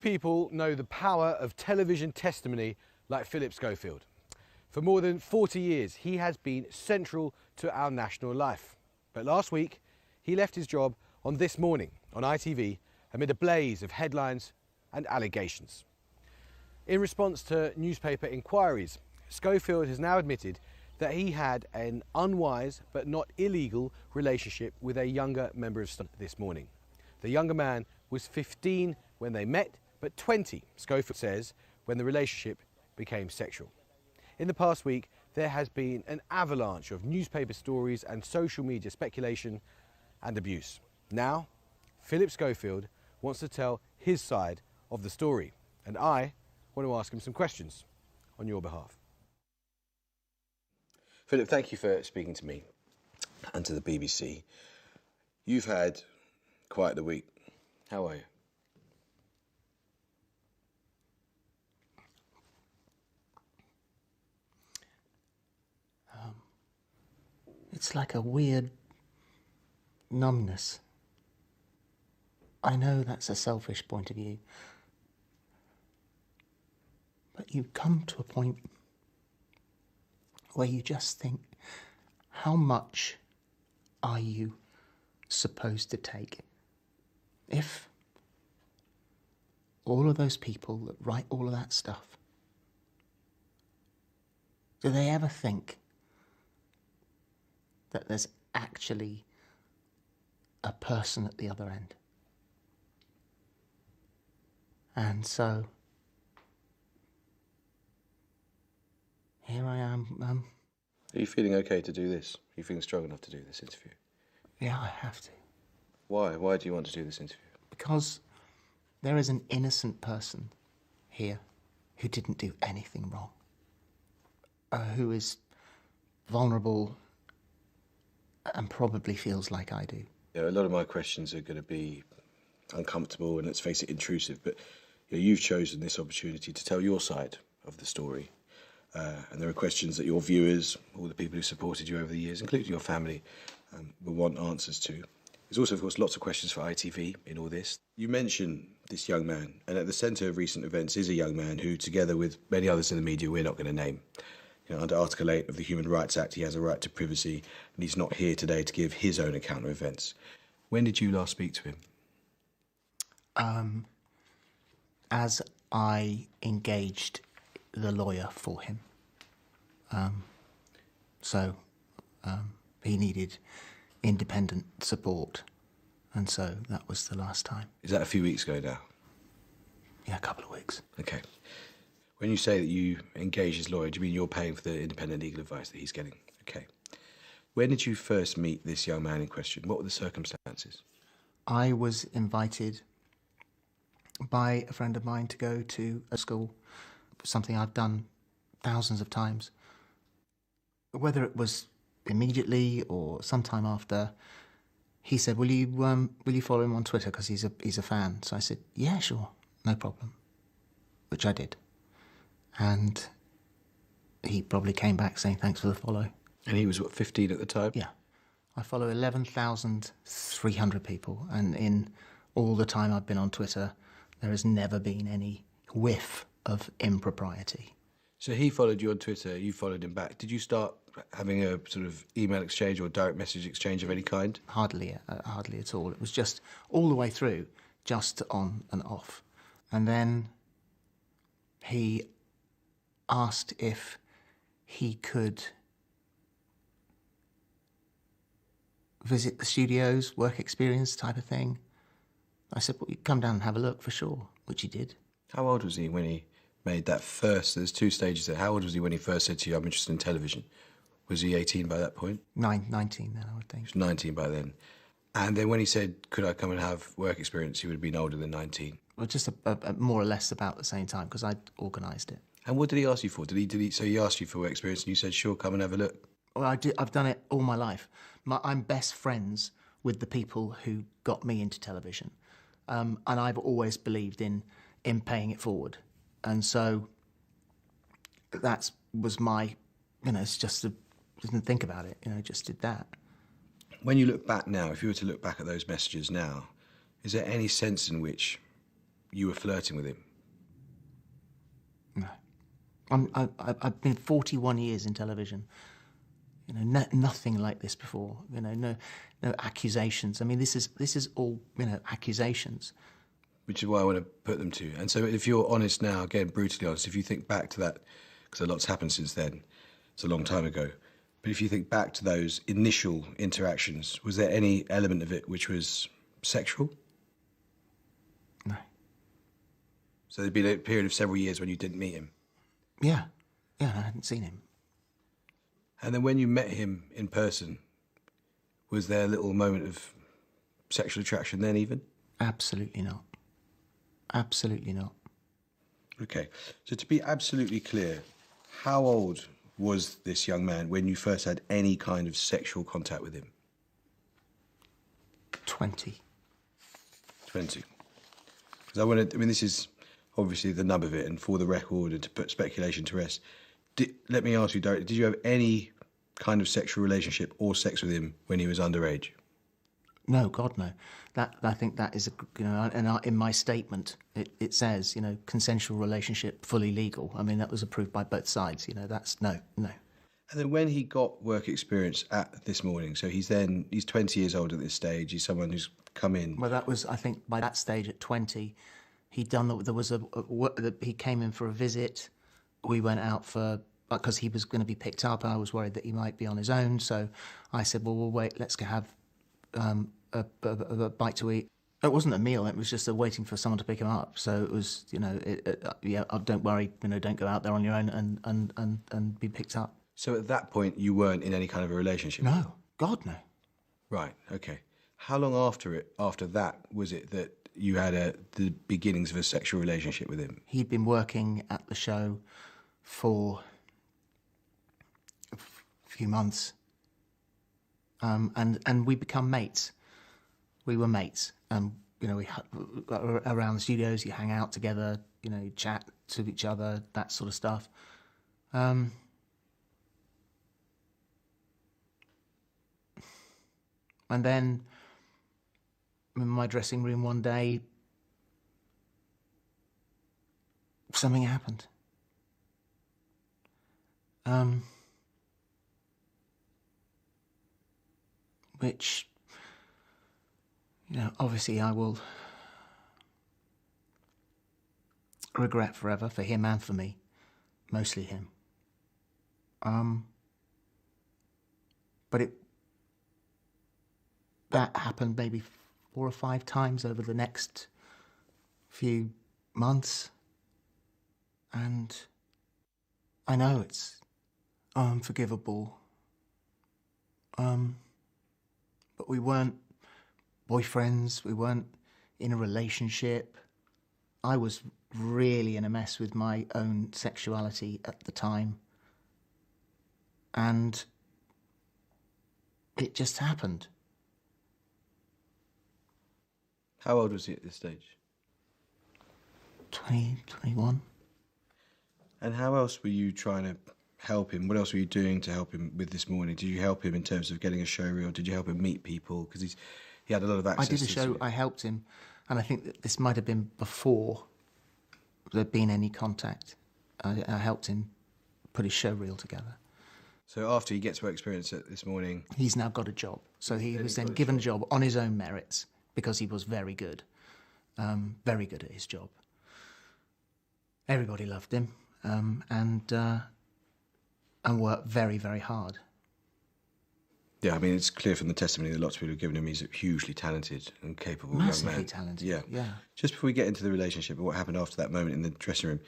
people know the power of television testimony like Philip Schofield. For more than 40 years, he has been central to our national life. But last week, he left his job on This Morning on ITV amid a blaze of headlines and allegations. In response to newspaper inquiries, Schofield has now admitted that he had an unwise but not illegal relationship with a younger member of staff This Morning. The younger man was 15 when they met, but 20, Schofield says, when the relationship became sexual. In the past week, there has been an avalanche of newspaper stories and social media speculation and abuse. Now, Philip Schofield wants to tell his side of the story, and I want to ask him some questions on your behalf. Philip, thank you for speaking to me and to the BBC. You've had quite the week. How are you? It's like a weird numbness. I know that's a selfish point of view, but you come to a point where you just think, how much are you supposed to take? If all of those people that write all of that stuff, do they ever think that there's actually a person at the other end? And so here I am. Are you feeling okay to do this? Are you feeling strong enough to do this interview? Yeah, I have to. Why? Why do you want to do this interview? Because there is an innocent person here who didn't do anything wrong, who is vulnerable and probably feels like I do. Yeah, a lot of my questions are going to be uncomfortable and, let's face it, intrusive, but you've chosen this opportunity to tell your side of the story. And there are questions that your viewers, all the people who supported you over the years, including your family, will want answers to. There's also, of course, lots of questions for ITV in all this. You mention this young man, and at the centre of recent events is a young man who, together with many others in the media we're not going to name, under Article 8 of the Human Rights Act, he has a right to privacy, and he's not here today to give his own account of events. When did you last speak to him? As I engaged the lawyer for him. He needed independent support, and so that was the last time. Is that a few weeks ago now? Yeah, a couple of weeks. Okay. When you say that you engage his lawyer, do you mean you're paying for the independent legal advice that he's getting? Okay. When did you first meet this young man in question? What were the circumstances? I was invited by a friend of mine to go to a school, something I've done thousands of times. Whether it was immediately or sometime after, he said, will you follow him on Twitter because he's a fan? So I said, yeah, sure, no problem, which I did. And he probably came back saying thanks for the follow. And he was, what, 15 at the time? Yeah. I follow 11,300 people, and in all the time I've been on Twitter, there has never been any whiff of impropriety. So he followed you on Twitter, you followed him back. Did you start having a sort of email exchange or direct message exchange of any kind? Hardly at all. It was just all the way through, just on and off. And then he asked if he could visit the studios, work experience type of thing. I said, well, you come down and have a look for sure, which he did. How old was he when he made that first, there's two stages there. How old was he when he first said to you, I'm interested in television? Was he 18 by that point? 19 then, I would think. He was 19 by then. And then when he said, could I come and have work experience, he would have been older than 19. Well, just a more or less about the same time, because I'd organised it. And what did he ask you for? So he asked you for work experience and you said, sure, come and have a look? Well, I've done it all my life. I'm best friends with the people who got me into television. And I've always believed in paying it forward. And so that was my, it's just didn't think about it, just did that. When you look back now, if you were to look back at those messages now, is there any sense in which you were flirting with him? No. I've been 41 years in television. You know, nothing like this before. You know, no accusations. I mean, this is all, you know, accusations. Which is why I want to put them to you. And so if you're honest now, again, brutally honest, if you think back to that, because a lot's happened since then, it's a long time ago, but if you think back to those initial interactions, was there any element of it which was sexual? No. So there'd been a period of several years when you didn't meet him? Yeah, I hadn't seen him. And then when you met him in person, was there a little moment of sexual attraction then even? Absolutely not. Absolutely not. Okay, so to be absolutely clear, how old was this young man when you first had any kind of sexual contact with him? 20. 20. Because I mean, this is obviously the nub of it, and for the record, and to put speculation to rest, let me ask you directly, did you have any kind of sexual relationship or sex with him when he was underage? No, God, no. I think that is, you know, and in my statement, it says, you know, consensual relationship, fully legal. I mean, that was approved by both sides. You know, that's no. And then when he got work experience at This Morning, so he's 20 years old at this stage. He's someone who's come in. Well, that was, I think, by that stage at 20, he came in for a visit. We went out because he was going to be picked up. I was worried that he might be on his own. So I said, well, we'll wait, let's go have a bite to eat. It wasn't a meal, it was just waiting for someone to pick him up. So it was, you know, don't worry, you know, don't go out there on your own and be picked up. So at that point, you weren't in any kind of a relationship? No, God, no. Right, okay. How long after that, was it that you had the beginnings of a sexual relationship with him? He'd been working at the show for a few months. And we become mates. We were mates. You know, around the studios, you hang out together, you know, you chat to each other, that sort of stuff. And then in my dressing room one day, something happened. Which, you know, obviously I will regret forever, for him and for me, mostly him. But that happened maybe 4 or 5 times over the next few months. And I know it's unforgivable. But we weren't boyfriends, we weren't in a relationship. I was really in a mess with my own sexuality at the time. And it just happened. How old was he at this stage? 20, 21. And how else were you trying to help him? What else were you doing to help him with This Morning? Did you help him in terms of getting a show reel? Did you help him meet people? Because he had a lot of access. I did a show, I helped him, and I think that this might have been before there'd been any contact. I helped him put his show reel together. So after he gets work experience at This Morning... He's now got a job. So he was then given a job on his own merits because he was very good at his job. Everybody loved him, and worked very, very hard. Yeah, I mean, it's clear from the testimony that lots of people have given him he's a hugely talented and capable young man. Massively talented, yeah. Just before we get into the relationship and what happened after that moment in the dressing room,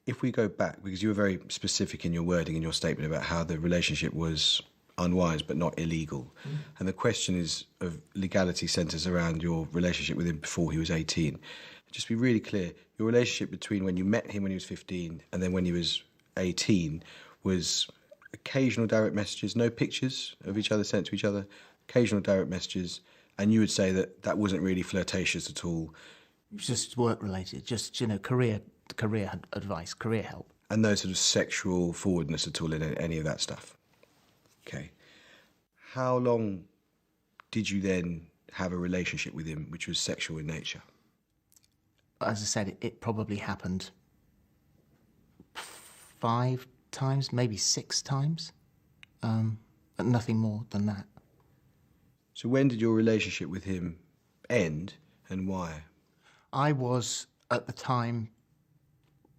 if we go back, because you were very specific in your wording in your statement about how the relationship was unwise but not illegal, and the question is of legality centres around your relationship with him before he was 18. Just be really clear, your relationship between when you met him when he was 15 and then when he was 18 was occasional direct messages, no pictures of each other sent to each other, occasional direct messages, and you would say that that wasn't really flirtatious at all. Just work-related, just, you know, career advice, career help. And no sort of sexual forwardness at all in any of that stuff? Okay. How long did you then have a relationship with him which was sexual in nature? as I said, it probably happened 5 times, maybe 6 times, but nothing more than that. So when did your relationship with him end, and why? I was, at the time,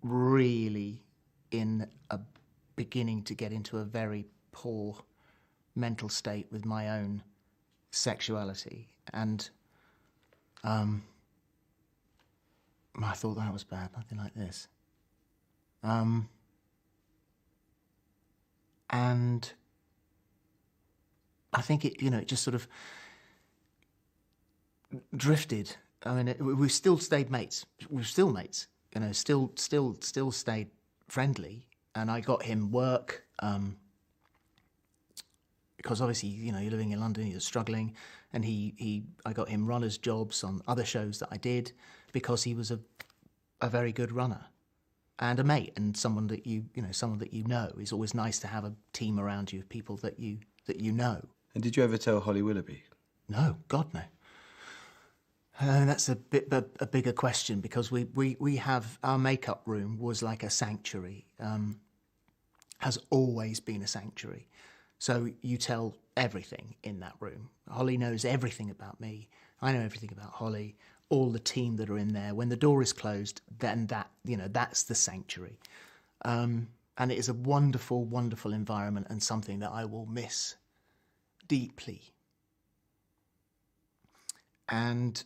really beginning to get into a very poor mental state with my own sexuality, and I thought that was bad, nothing like this. And I think it just sort of drifted. I mean, we still stayed mates. We were still mates, still stayed friendly. And I got him work, because obviously, you're living in London, you're struggling. And I got him runners' jobs on other shows that I did because he was a very good runner and a mate, and someone that you know. It's always nice to have a team around you of people that you know. And did you ever tell Holly Willoughby? No, God, no. That's a bigger question, because we have, our makeup room was like a sanctuary, has always been a sanctuary. So you tell everything in that room. Holly knows everything about me. I know everything about Holly, all the team that are in there. When the door is closed, then that's the sanctuary. And it is a wonderful, wonderful environment, and something that I will miss deeply. And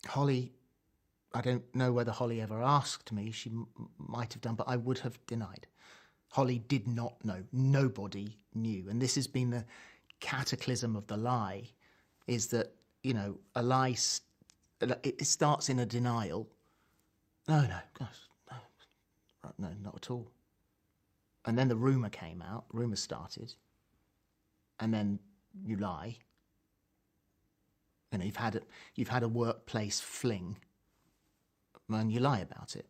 Holly, I don't know whether Holly ever asked me. She might have done, but I would have denied. Holly did not know. Nobody knew. And this has been the cataclysm of the lie, is that, a lie, it starts in a denial. No, gosh, no, not at all. And then the rumour came out, rumour started, and then you lie. You've had a workplace fling, and you lie about it.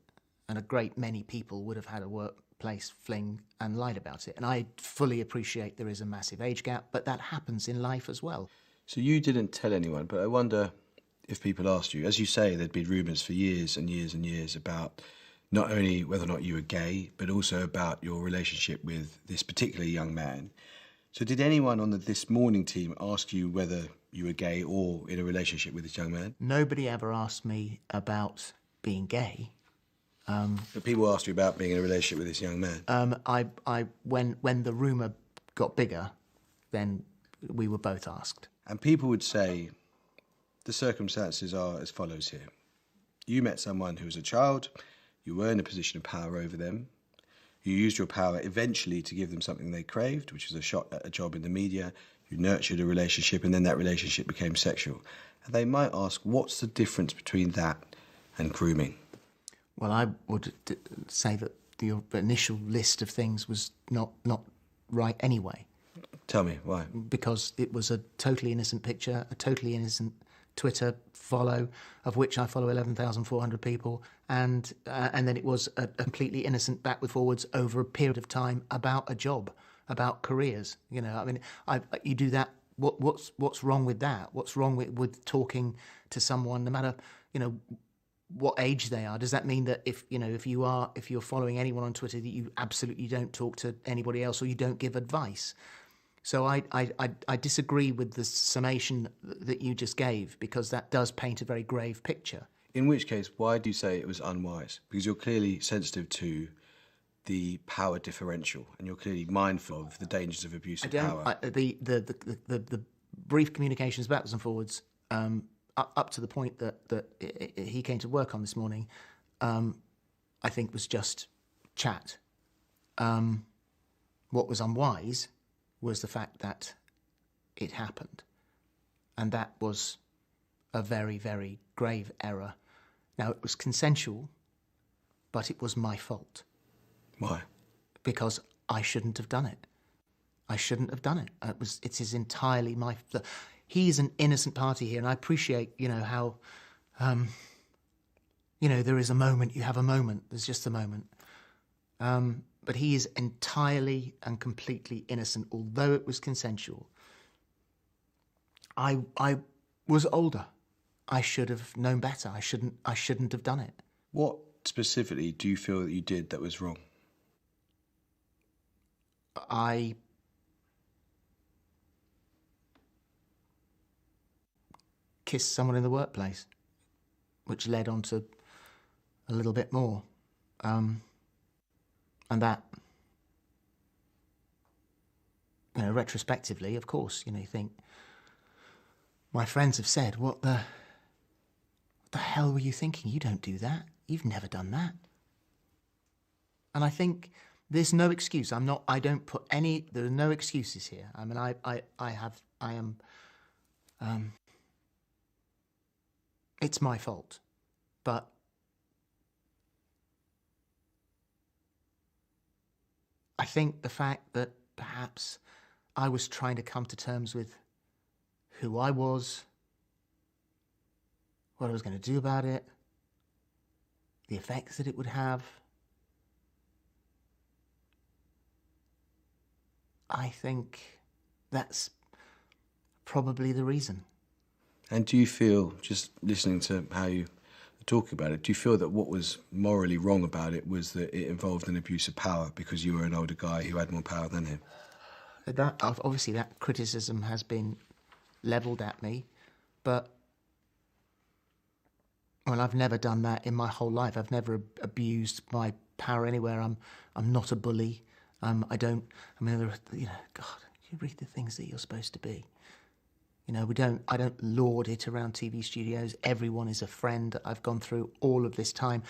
And a great many people would have had a workplace fling and lied about it. And I fully appreciate there is a massive age gap, but that happens in life as well. So you didn't tell anyone, but I wonder if people asked you. As you say, there'd been rumours for years and years and years about not only whether or not you were gay, but also about your relationship with this particular young man. So did anyone on the This Morning team ask you whether you were gay or in a relationship with this young man? Nobody ever asked me about being gay. But people asked you about being in a relationship with this young man? When the rumour got bigger, then we were both asked. And people would say the circumstances are as follows here. You met someone who was a child, you were in a position of power over them, you used your power eventually to give them something they craved, which was a shot at a job in the media, you nurtured a relationship, and then that relationship became sexual. And they might ask, what's the difference between that and grooming? Well, I would say that the initial list of things was not right anyway. Tell me, why? Because it was a totally innocent picture, a totally innocent Twitter follow, of which I follow 11,400 people, and then it was a completely innocent backward forwards over a period of time about a job, about careers. You do that. What's wrong with that? What's wrong with talking to someone, no matter what age they are? Does that mean that if you're following anyone on Twitter that you absolutely don't talk to anybody else, or you don't give advice? So I disagree with the summation that you just gave, because that does paint a very grave picture. In which case, why do you say it was unwise? Because you're clearly sensitive to the power differential, and you're clearly mindful of the dangers of abuse of power. The brief communications backwards and forwards, up to the point that he came to work on this morning, I think was just chat. What was unwise was the fact that it happened. And that was a very, very grave error. Now, it was consensual, but it was my fault. Why? Because I shouldn't have done it. I shouldn't have done it. It is entirely my... He's an innocent party here, and I appreciate, how, there is a moment, you have a moment, there's just a moment. But he is entirely and completely innocent, although it was consensual. I was older. I should have known better. I shouldn't have done it. What specifically do you feel that you did that was wrong? I kissed someone in the workplace, which led on to a little bit more. And that, retrospectively, of course, you think, my friends have said, what the hell were you thinking? You don't do that. You've never done that. And I think there's no excuse. there are no excuses here. I mean, it's my fault. But I think the fact that perhaps I was trying to come to terms with who I was, what I was going to do about it, the effects that it would have, I think that's probably the reason. And do you feel, just listening to how you are talking about it, do you feel that what was morally wrong about it was that it involved an abuse of power because you were an older guy who had more power than him? Obviously, that criticism has been levelled at me, but I've never done that in my whole life. I've never abused my power anywhere. I'm not a bully. God, you read the things that you're supposed to be. I don't lord it around TV studios. Everyone is a friend. I've gone through all of this time.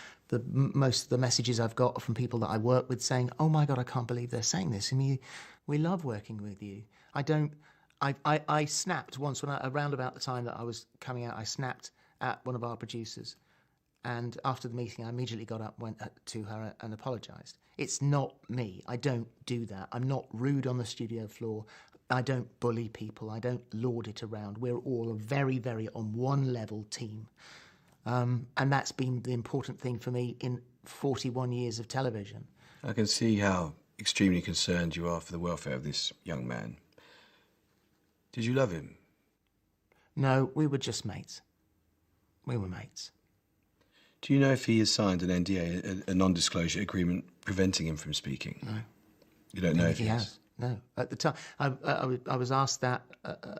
Most of the messages I've got are from people that I work with saying, "Oh my God, I can't believe they're saying this. I mean, we love working with you." I snapped once around about the time that I was coming out. I snapped at one of our producers, and after the meeting, I immediately got up, went to her, and apologised. It's not me. I don't do that. I'm not rude on the studio floor. I don't bully people. I don't lord it around. We're all a very, very on one level team. And that's been the important thing for me in 41 years of television. I can see how extremely concerned you are for the welfare of this young man. Did you love him? No, we were just mates. We were mates. Do you know if he has signed an NDA, a non-disclosure agreement preventing him from speaking? No. You don't know if he has? No. At the time, I was asked that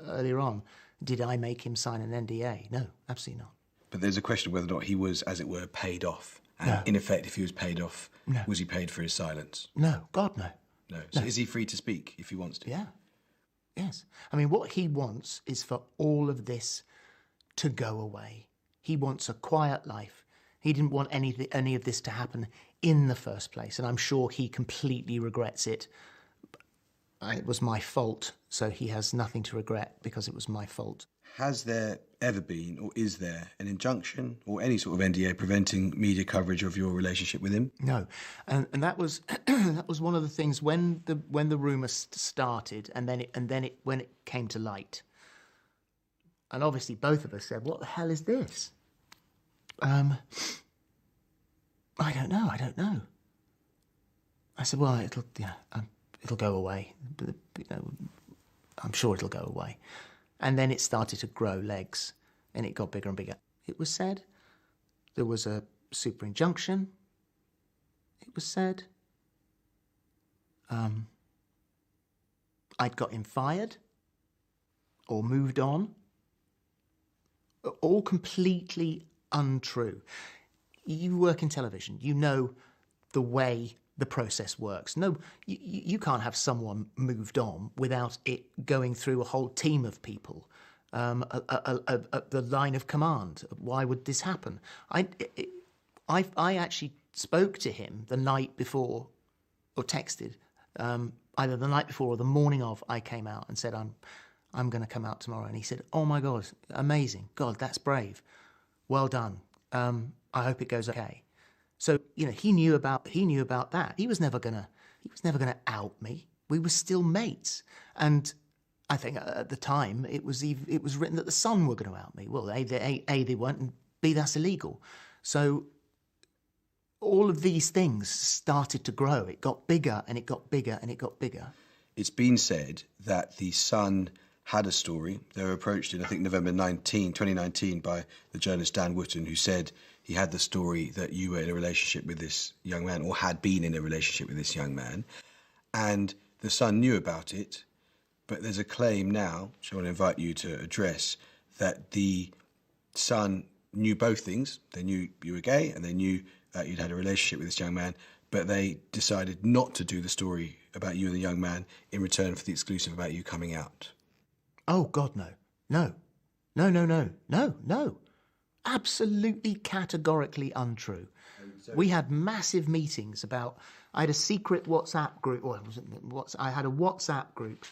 earlier on. Did I make him sign an NDA? No, absolutely not. But there's a question of whether or not he was, as it were, paid off. And No. in effect, if he was paid off, No. was he paid for his silence? No, God, no. No. So is he free to speak if he wants to? Yeah. Yes. I mean, what he wants is for all of this to go away. He wants a quiet life. He didn't want any of this to happen in the first place, and I'm sure he completely regrets it. It was my fault, so he has nothing to regret because it was my fault. Has there ever been, or is there, an injunction or any sort of NDA preventing media coverage of your relationship with him? No, and that was that was one of the things when the rumour started, and then when it came to light, and obviously both of us said, "What the hell is this?" I don't know. I said, "Well, it'll go away. I'm sure it'll go away." And then it started to grow legs, and it got bigger and bigger. It was said there was a super injunction. It was said I'd got him fired or moved on. All completely untrue. You work in television. You know the way the process works. No, you can't have someone moved on without it going through a whole team of people, the line of command. Why would this happen? I actually spoke to him the night before, or texted, either the night before or the morning of I came out and said, I'm going to come out tomorrow. And he said, "Oh my God, amazing. God, that's brave. Well done. I hope it goes okay." So, he knew about that. He was never gonna out me. We were still mates. And I think at the time it was written that the Sun were going to out me. Well, A, they weren't, and B, that's illegal. So all of these things started to grow. It got bigger and it got bigger and it got bigger. It's been said that the Sun had a story. They were approached in, I think, November 2019 by the journalist Dan Wootton, who said he had the story that you were in a relationship with this young man, or had been in a relationship with this young man. And the Sun knew about it, but there's a claim now, which I want to invite you to address, that the Sun knew both things. They knew you were gay and they knew that you'd had a relationship with this young man, but they decided not to do the story about you and the young man in return for the exclusive about you coming out. Oh, God, no. No. No, no, no. No, no. Absolutely categorically untrue. We had massive meetings about... I had a secret WhatsApp group. Well, I had a WhatsApp group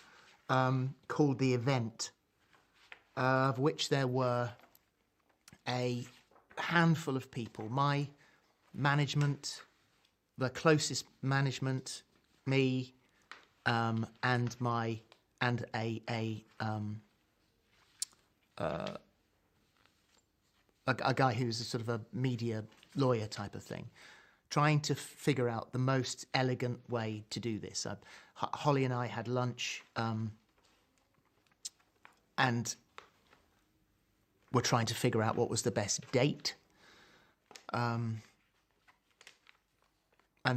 called The Event, of which there were a handful of people. My management, the closest management, me, and a guy who's a sort of a media lawyer type of thing, trying to figure out the most elegant way to do this. Holly and I had lunch, and we're trying to figure out what was the best date. And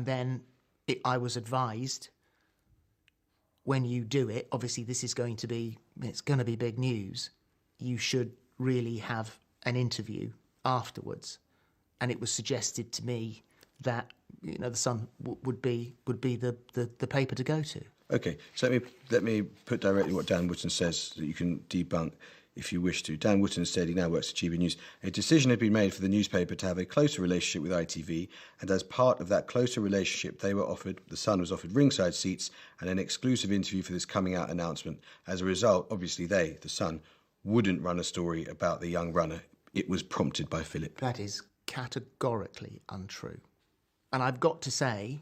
then I was advised, when you do it, obviously this is going to be, it's going to be big news, you should really have an interview afterwards. And it was suggested to me that, you know, the Sun would be the paper to go to. Okay, so let me put directly what Dan Wootton says that you can debunk if you wish to. Dan Wootton said, he now works at GB News, a decision had been made for the newspaper to have a closer relationship with ITV, and as part of that closer relationship, the Sun was offered ringside seats and an exclusive interview for this coming out announcement. As a result, obviously the Sun, wouldn't run a story about the young runner. It was prompted by Philip. That is categorically untrue. And I've got to say,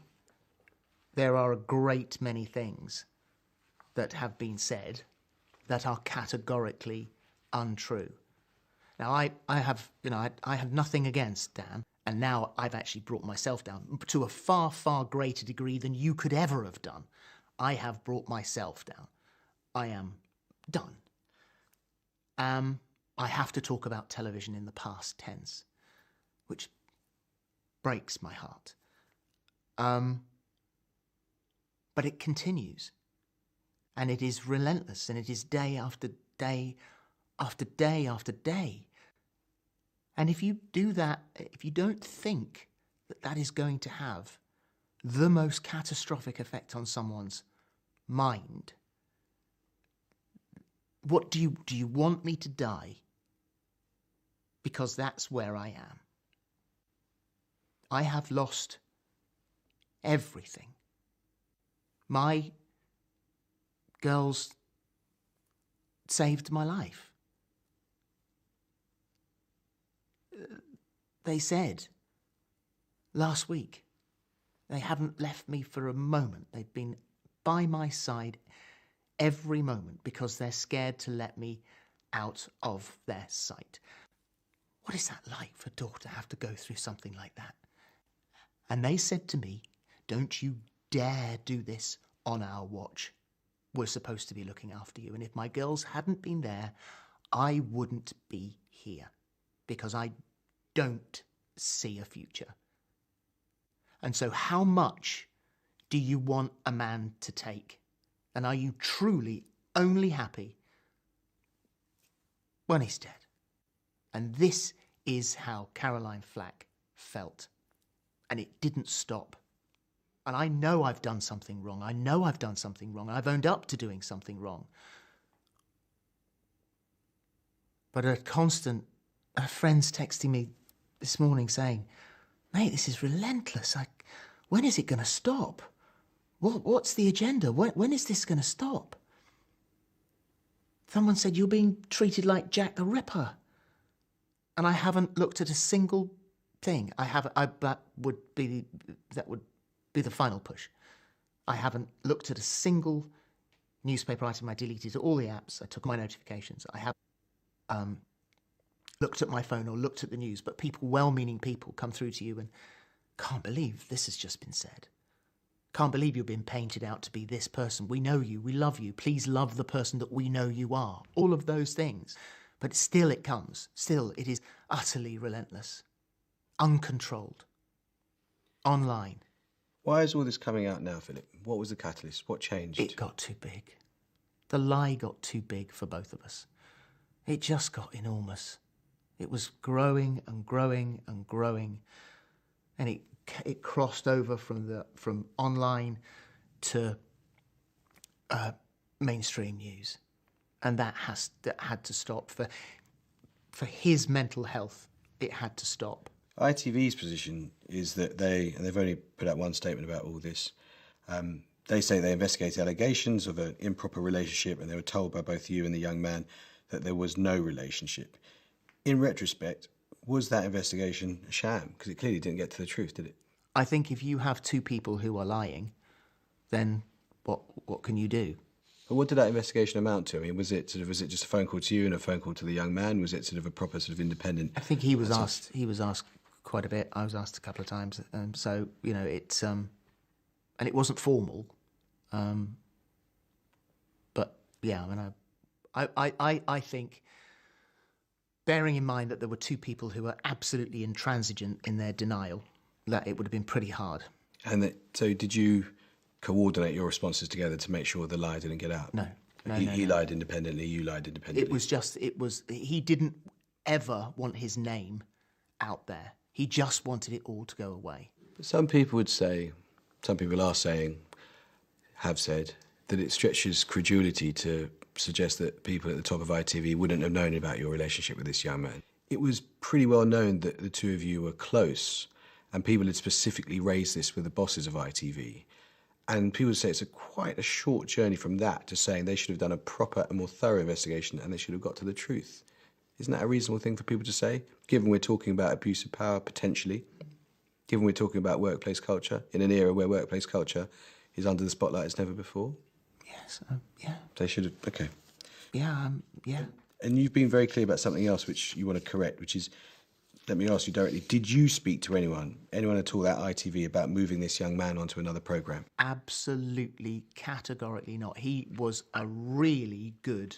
there are a great many things that have been said that are categorically untrue. Now, I have nothing against Dan, and now I've actually brought myself down to a far, far greater degree than you could ever have done. I have brought myself down. I am done. I have to talk about television in the past tense, which breaks my heart. But it continues, and it is relentless, and it is day after day after day after day. And if you do that, if you don't think that that is going to have the most catastrophic effect on someone's mind, what do you want me to die? Because that's where I am. I have lost everything. My girls saved my life. They said last week they haven't left me for a moment. They've been by my side every moment because they're scared to let me out of their sight. What is that like for a daughter to have to go through something like that? And they said to me, don't you dare do this on our watch. We're supposed to be looking after you. And if my girls hadn't been there, I wouldn't be here because I don't see a future. And so how much do you want a man to take? And are you truly only happy when he's dead? And this is how Caroline Flack felt. And it didn't stop. And I know I've done something wrong. I know I've done something wrong. I've owned up to doing something wrong. But a friend's texting me this morning saying, mate, this is relentless. When is it going to stop? What's the agenda? When is this going to stop? Someone said, you're being treated like Jack the Ripper. And I haven't looked at a single thing. That would be the final push. I haven't looked at a single newspaper item. I deleted all the apps. I took my notifications. I haven't looked at my phone or looked at the news, but people, well-meaning people, come through to you and can't believe this has just been said. Can't believe you've been painted out to be this person. We know you. We love you. Please love the person that we know you are. All of those things. But still it comes. Still it is utterly relentless. Uncontrolled. Online. Why is all this coming out now, Philip? What was the catalyst? What changed? It got too big. The lie got too big for both of us. It just got enormous. It was growing and growing and growing. And it crossed over from online to mainstream news, and that had to stop for his mental health. It had to stop. ITV's position is that they've only put out one statement about all this. They say they investigated allegations of an improper relationship, and they were told by both you and the young man that there was no relationship. In retrospect, was that investigation a sham? Because it clearly didn't get to the truth, did it? I think if you have two people who are lying, then what can you do? But what did that investigation amount to? I mean, was it just a phone call to you and a phone call to the young man? Was it sort of a proper sort of independent? I think he was asked. He was asked quite a bit. I was asked a couple of times. So you know, it's and it wasn't formal. But yeah, I mean, I think, bearing in mind that there were two people who were absolutely intransigent in their denial, that it would have been pretty hard. And so did you coordinate your responses together to make sure the lie didn't get out? No. He lied independently, you lied independently. He didn't ever want his name out there. He just wanted it all to go away. But some people are saying, have said, that it stretches credulity to suggest that people at the top of ITV wouldn't have known about your relationship with this young man. It was pretty well known that the two of you were close, and people had specifically raised this with the bosses of ITV. And people say it's quite a short journey from that to saying they should have done a proper and more thorough investigation and they should have got to the truth. Isn't that a reasonable thing for people to say, given we're talking about abuse of power, potentially, given we're talking about workplace culture, in an era where workplace culture is under the spotlight as never before? Yes, yeah. They should have, okay. Yeah, yeah. And you've been very clear about something else which you want to correct, which is, let me ask you directly, did you speak to anyone at all at ITV about moving this young man onto another programme? Absolutely, categorically not. He was a really good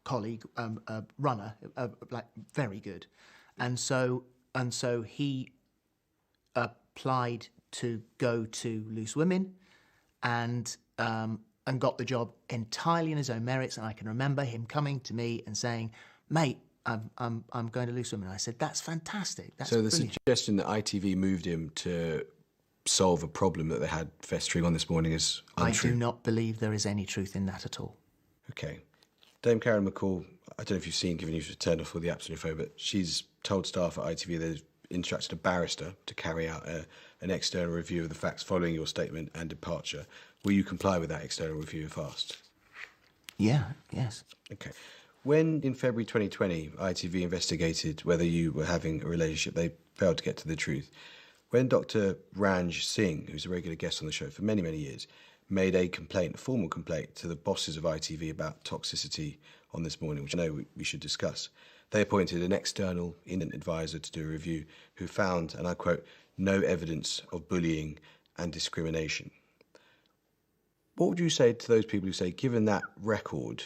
colleague, runner, like very good. And so he applied to go to Loose Women and got the job entirely on his own merits. And I can remember him coming to me and saying, "Mate, I'm going to Loose Women." I said, "That's fantastic. That's so the brilliant." Suggestion that ITV moved him to solve a problem that they had festering on this morning is untrue. I do not believe there is any truth in that at all. Okay. Dame Karen McCall, I don't know if you've seen, given you've turned off all the apps on your phone, but she's told staff at ITV they've instructed a barrister to carry out an external review of the facts following your statement and departure. Will you comply with that external review if asked? Yeah, yes. Okay. When, in February 2020, ITV investigated whether you were having a relationship, they failed to get to the truth. When Dr. Ranj Singh, who's a regular guest on the show for many, many years, made a formal complaint to the bosses of ITV about toxicity on This Morning, which I know we should discuss, they appointed an external independent advisor to do a review who found, and I quote, "no evidence of bullying and discrimination." What would you say to those people who say, given that record,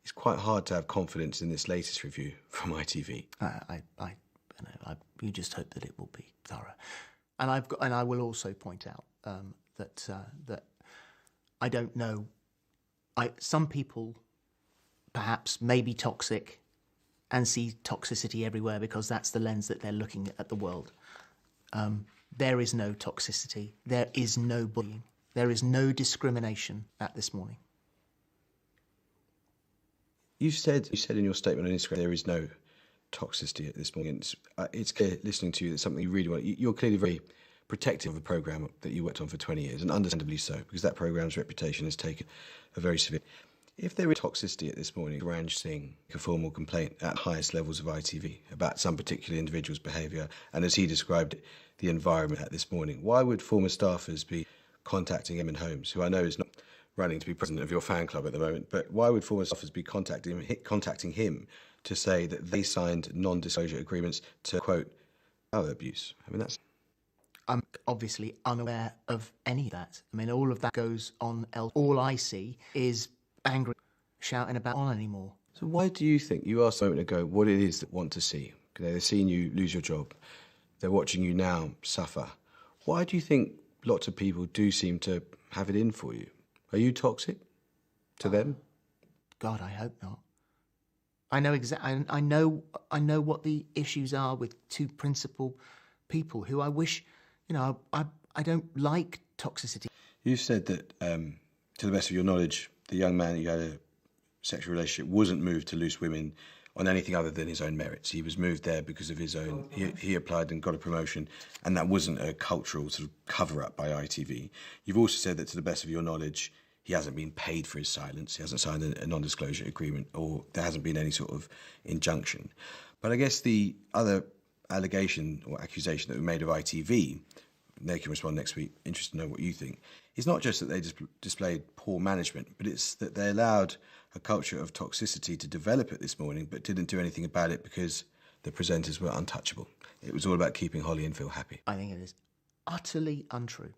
it's quite hard to have confidence in this latest review from ITV? You just hope that it will be thorough, and I will also point out that I don't know. Some people perhaps may be toxic and see toxicity everywhere because that's the lens that they're looking at the world. There is no toxicity. There is no bullying. There is no discrimination at This Morning. You said in your statement on Instagram there is no toxicity at This Morning. It's clear listening to you that something you really want. You're clearly very protective of a programme that you worked on for 20 years, and understandably so, because that programme's reputation has taken a very severe. If there is toxicity at This Morning, Ranj Singh a formal complaint at highest levels of ITV about some particular individual's behaviour, and as he described it, the environment at This Morning, why would former staffers be contacting Eamon Holmes, who I know is not running to be president of your fan club at the moment, but why would former staffers be contacting him to say that they signed non-disclosure agreements to, quote, power abuse? I mean, that's... I'm obviously unaware of any of that. I mean, all of that goes on else. All I see is angry shouting about on anymore. So why do you think, you asked a moment ago, what it is that want to see? They're seeing you lose your job. They're watching you now suffer. Why do you think lots of people do seem to have it in for you? Are you toxic to them? God, I hope not. I know I know what the issues are with two principal people who I wish, I don't like toxicity. You said that, to the best of your knowledge, the young man you had a sexual relationship wasn't moved to loose women on anything other than his own merits. He was moved there because of his own, he applied and got a promotion, and that wasn't a cultural sort of cover-up by ITV. You've also said that, to the best of your knowledge, he hasn't been paid for his silence, he hasn't signed a non-disclosure agreement, or there hasn't been any sort of injunction. But I guess the other allegation or accusation that we made of ITV, they can respond next week, interested to know what you think, is not just that they displayed poor management, but it's that they allowed a culture of toxicity to develop it this morning, but didn't do anything about it because the presenters were untouchable. It was all about keeping Holly and Phil happy. I think it is utterly untrue.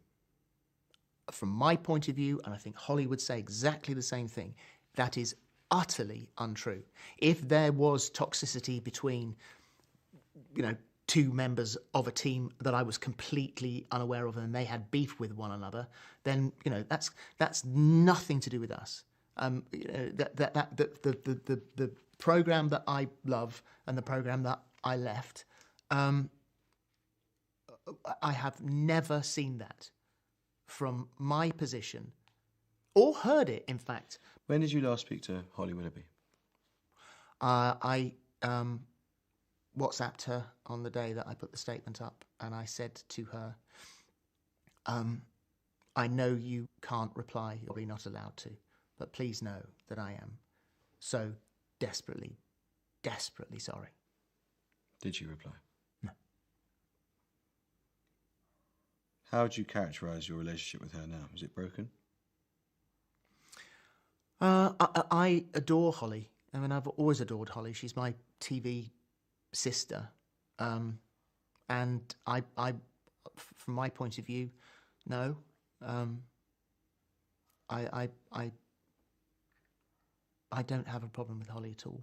From my point of view, and I think Holly would say exactly the same thing, that is utterly untrue. If there was toxicity between, two members of a team that I was completely unaware of and they had beef with one another, then, that's nothing to do with us. The programme that I love and the programme that I left, I have never seen that from my position, or heard it, in fact. When did you last speak to Holly Willoughby? I WhatsApped her on the day that I put the statement up, and I said to her, I know you can't reply, you're probably not allowed to, but please know that I am so desperately, desperately sorry. Did she reply? No. How would you characterise your relationship with her now? Is it broken? I adore Holly. I mean, I've always adored Holly. She's my TV sister. And I, from my point of view, no. I don't have a problem with Holly at all.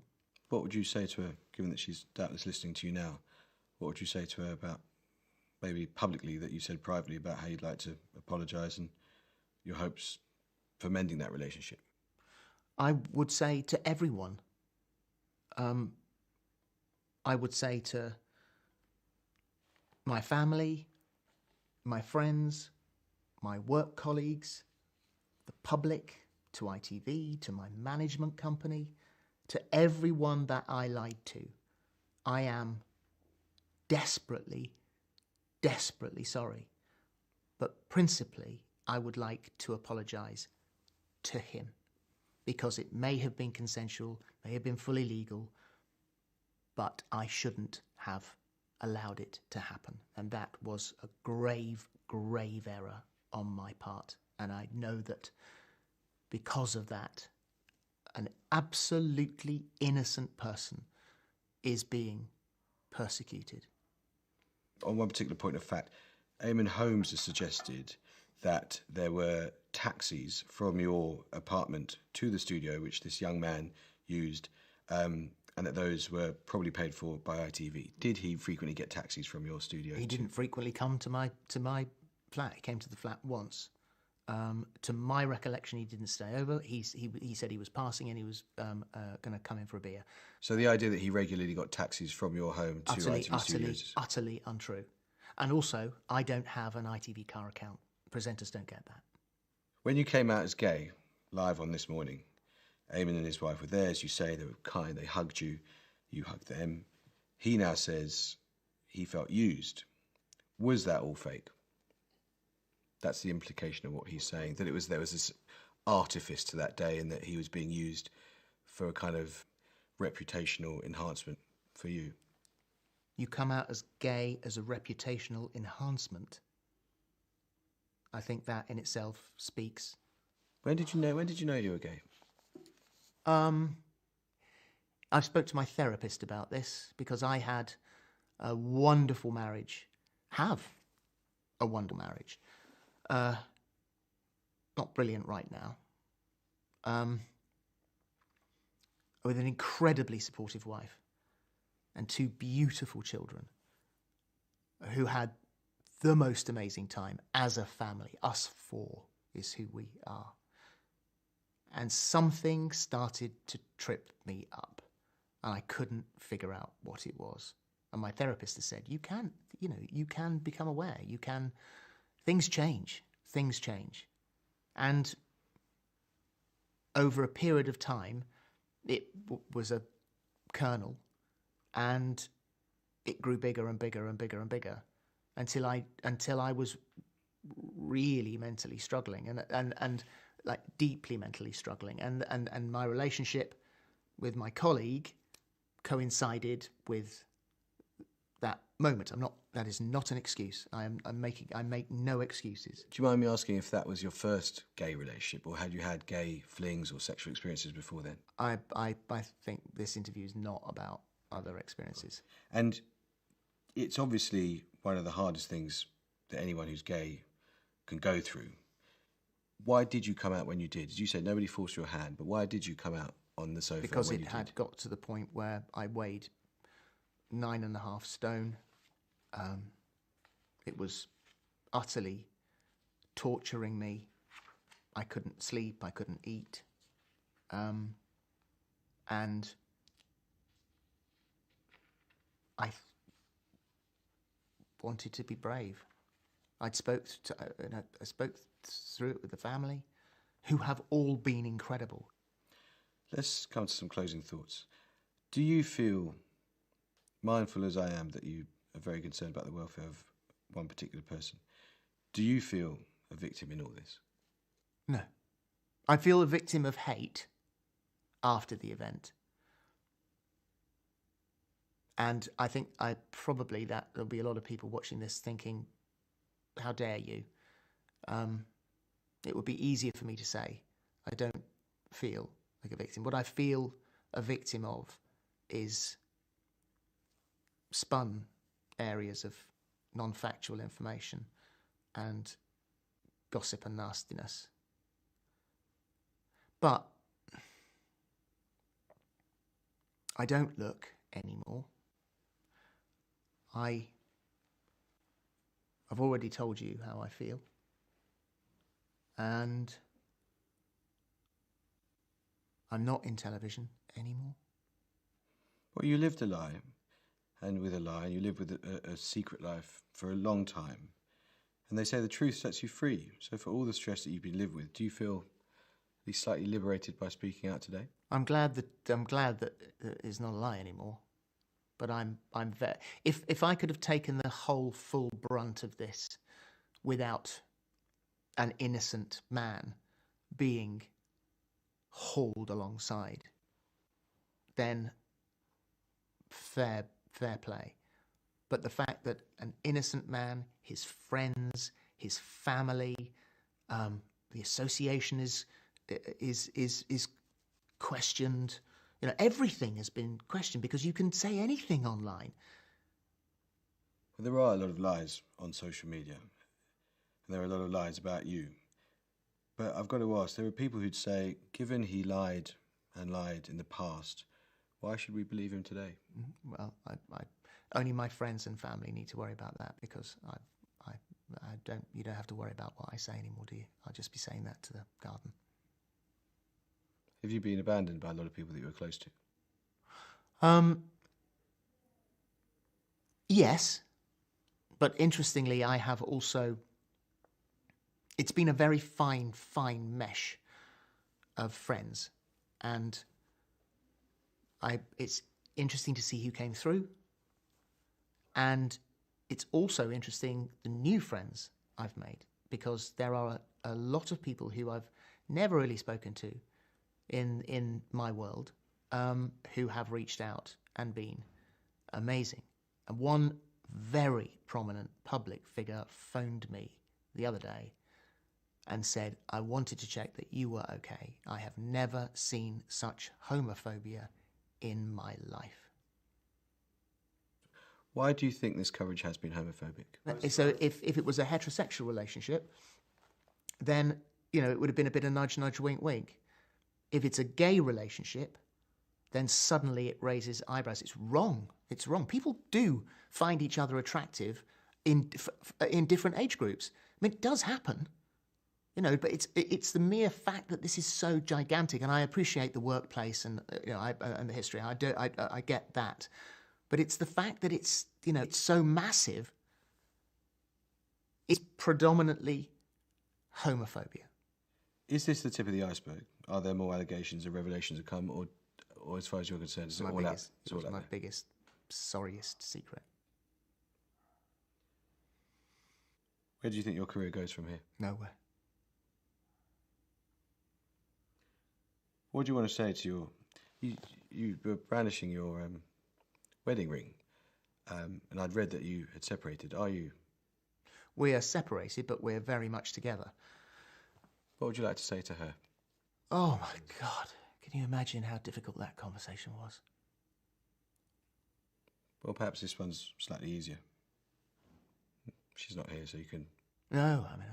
What would you say to her, given that she's doubtless listening to you now? What would you say to her about, maybe publicly, that you said privately, about how you'd like to apologise and your hopes for mending that relationship? I would say to everyone, I would say to my family, my friends, my work colleagues, the public, to ITV, to my management company, to everyone that I lied to, I am desperately, desperately sorry. But principally, I would like to apologise to him, because it may have been consensual, may have been fully legal, but I shouldn't have allowed it to happen. And that was a grave, grave error on my part. And I know that because of that, an absolutely innocent person is being persecuted. On one particular point of fact, Eamon Holmes has suggested that there were taxis from your apartment to the studio, which this young man used, and that those were probably paid for by ITV. Did he frequently get taxis from your studio? He didn't frequently come to my flat. He came to the flat once. To my recollection, he didn't stay over. He said he was passing and he was going to come in for a beer. So the idea that he regularly got taxis from your home to ITV studios? Utterly untrue. And also, I don't have an ITV car account. Presenters don't get that. When you came out as gay, live on This Morning, Eamon and his wife were there, as you say, they were kind, they hugged you, you hugged them. He now says he felt used. Was that all fake? That's the implication of what he's saying, that there was this artifice to that day and that he was being used for a kind of reputational enhancement for you. You come out as gay as a reputational enhancement. I think that in itself speaks. When did you know you were gay? I spoke to my therapist about this because I had a wonderful marriage. a wonderful marriage. Not brilliant right now. With an incredibly supportive wife and two beautiful children who had the most amazing time as a family. Us four is who we are. And something started to trip me up, and I couldn't figure out what it was. And my therapist has said, you can become aware. Things change. And over a period of time, it was a kernel, and it grew bigger and bigger and bigger and bigger until I was really mentally struggling and like deeply mentally struggling. And my relationship with my colleague coincided with that moment. That is not an excuse. I make no excuses. Do you mind me asking if that was your first gay relationship, or had you had gay flings or sexual experiences before then? I think this interview is not about other experiences. And it's obviously one of the hardest things that anyone who's gay can go through. Why did you come out when you did? As you said, nobody forced your hand, but why did you come out on the sofa? Because when it you had did? got to the point where I weighed 9.5 stone. It was utterly torturing me. I couldn't sleep, I couldn't eat. And I wanted to be brave. I spoke through it with the family, who have all been incredible. Let's come to some closing thoughts. Do you feel, mindful as I am that you are very concerned about the welfare of one particular person, do you feel a victim in all this? No. I feel a victim of hate after the event. And I think that there'll be a lot of people watching this thinking, how dare you? It would be easier for me to say, I don't feel like a victim. What I feel a victim of is spun areas of non-factual information and gossip and nastiness. But I don't look anymore. I've already told you how I feel. And I'm not in television anymore. Well, you lived a lie, and with a lie, and you lived with a secret life for a long time. And they say the truth sets you free. So for all the stress that you've been lived with, do you feel at least slightly liberated by speaking out today? I'm glad that it's not a lie anymore. But if I could have taken the whole full brunt of this without an innocent man being hauled alongside, then fair play. But the fact that an innocent man, his friends, his family, the association is questioned. You know, everything has been questioned because you can say anything online. Well, there are a lot of lies on social media, and there are a lot of lies about you. But I've got to ask, there are people who'd say, given he lied and lied in the past, why should we believe him today? Well, I only my friends and family need to worry about that, because you don't have to worry about what I say anymore, do you? I'll just be saying that to the garden. Have you been abandoned by a lot of people that you were close to? Yes, but interestingly, I have also. It's been a very fine mesh of friends, and it's interesting to see who came through, and it's also interesting the new friends I've made, because there are a lot of people who I've never really spoken to in my world, who have reached out and been amazing. And one very prominent public figure phoned me the other day and said, I wanted to check that you were okay. I have never seen such homophobia in my life. Why do you think this coverage has been homophobic? So if it was a heterosexual relationship, then, you know, it would have been a bit of nudge, nudge, wink, wink. If it's a gay relationship, then suddenly it raises eyebrows. It's wrong. It's wrong. People do find each other attractive in different age groups. I mean, it does happen, you know, but it's the mere fact that this is so gigantic. And I appreciate the workplace and, you know, and the history. I get that. But it's the fact that it's, you know, it's so massive. It's predominantly homophobia. Is this the tip of the iceberg? Are there more allegations and revelations to come, or as far as you're concerned, is it all out? It was my biggest, sorriest secret. Where do you think your career goes from here? Nowhere. What do you want to say to you were brandishing your wedding ring, and I'd read that you had separated. Are you? We are separated, but we're very much together. What would you like to say to her? Oh my God. Can you imagine how difficult that conversation was? Well, perhaps this one's slightly easier. She's not here, so you can... No, I mean,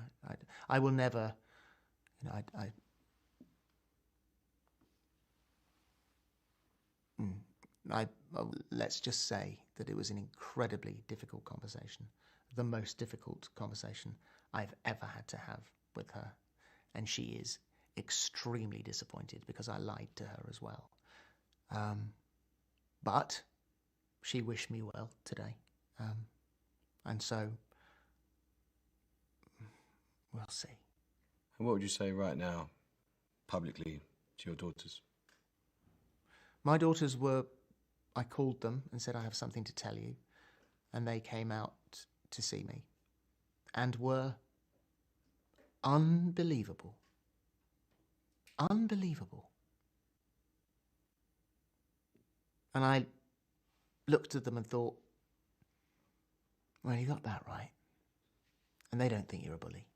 I will never, you know, let's just say that it was an incredibly difficult conversation, the most difficult conversation I've ever had to have with her. And she is extremely disappointed because I lied to her as well. But she wished me well today. And so, we'll see. And what would you say right now, publicly, to your daughters? My daughters were, I called them and said, I have something to tell you. And they came out to see me and were unbelievable. Unbelievable. And I looked at them and thought, well, you got that right. And they don't think you're a bully.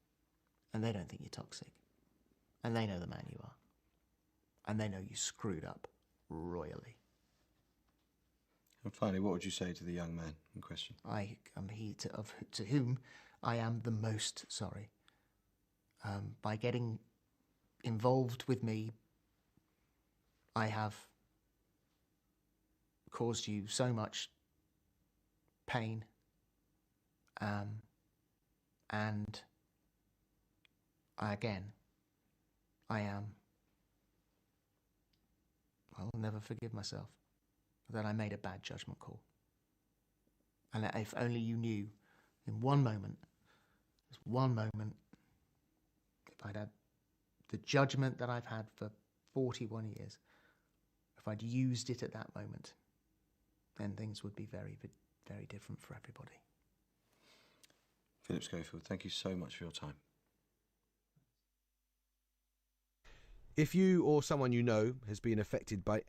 And they don't think you're toxic. And they know the man you are. And they know you screwed up royally. And finally, what would you say to the young man in question? I am he to whom I am the most sorry. By getting involved with me, I have caused you so much pain, and I'll never forgive myself that I made a bad judgment call. And if only you knew in one moment, if I'd had the judgment that I've had for 41 years, if I'd used it at that moment, then things would be very, very different for everybody. Philip Schofield, thank you so much for your time. If you or someone you know has been affected by